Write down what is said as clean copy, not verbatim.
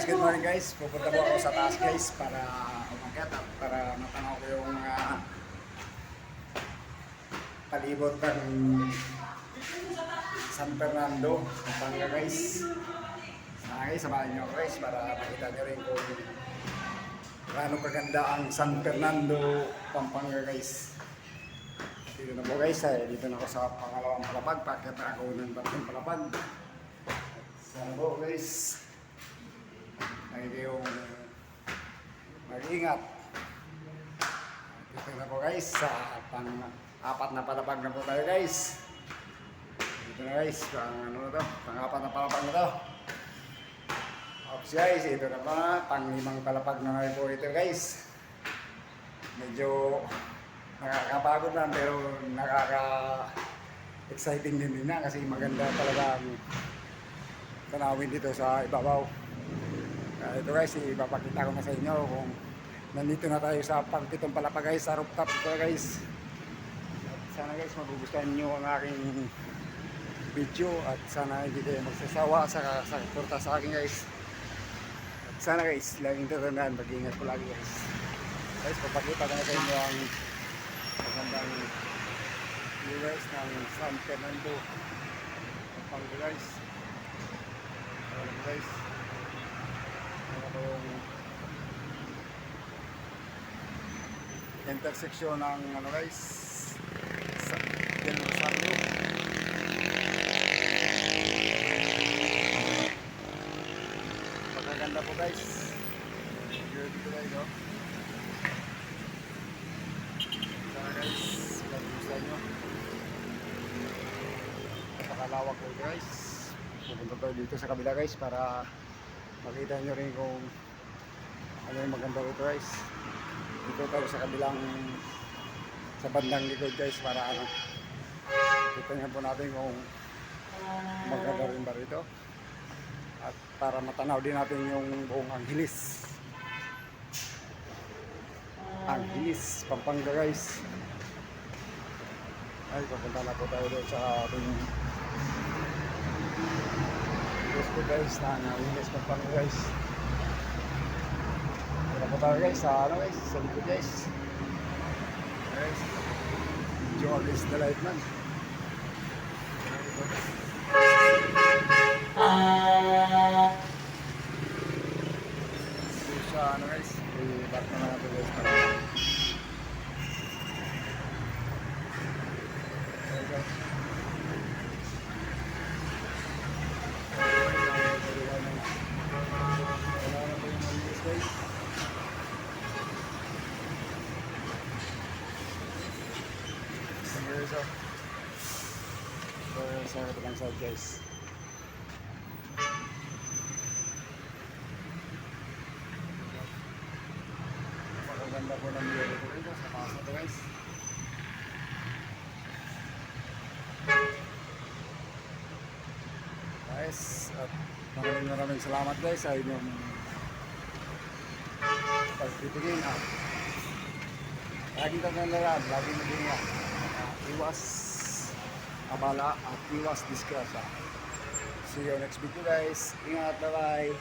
Guys, good morning guys. Pupunta po ako sa taas guys para umakyat at para matanaw ko yung palibot ng San Fernando, Pampanga guys. Sana guys, samahan nyo ako guys para makita nyo rin kung gaano kaganda ang San Fernando, Pampanga guys. Dito na po guys, dito na ako sa pangalawang palapag. Pakyat na ako ng batong palapag. Sana po guys, lagi kayong mag-ingat. Dito na po guys, sa pang-apat na palapag na po tayo guys. Dito na guys, pang-apat na palapag na to. Ops guys, ito na pa, pang-limang palapag na ngayon po ito guys. Medyo nakakapagod lang pero nakaka-exciting din na kasi maganda talaga ang tanawin dito sa ibabaw. Ito guys, ipapakita ko na sa inyo kung nandito na tayo sa pang-pitong palapag guys, sa rooftop ito guys. At sana guys magugustuhan nyo ang aking video at sana hindi kayo magsasawa sa suporta sa akin guys. At sana guys, laging tatandaan, mag-ingat po lagi guys. Guys, papakita ko na sa inyo ang magandang view guys ng San Fernando, Pampanga guys. Guys, yung intersection ng guys sa Del Rosario. Magaganda po guys. Dito guys, oh. Sana guys, gusto nyo. Napakalawak po guys. Pupunta tayo dito sa kabila guys para makita nyo rin kung ano yung maganda rito guys. Dito tayo sa kabilang, sa bandang likod guys para kita nyo po natin kung maganda rin ba rito at para matanaw din natin yung buong Angeles, Pampanga guys. Ay, papunta na po tayo doon sa ating po guys na Angeles, Pampanga guys. Wala po tayo guys sa guys, sa likod guys. Guys, Jolis the Lightman. Sa guys, i-back na lang ito guys para sa kabilang side guys. Maganda po ng view dito sa taas na ito guys. Guys, at maraming salamat guys sa inyong pagtitingin. Laging tatandaan, laging mag-ingat. Iwas abala at iwas disgrasya. See you next video guys. Ingat, bye bye.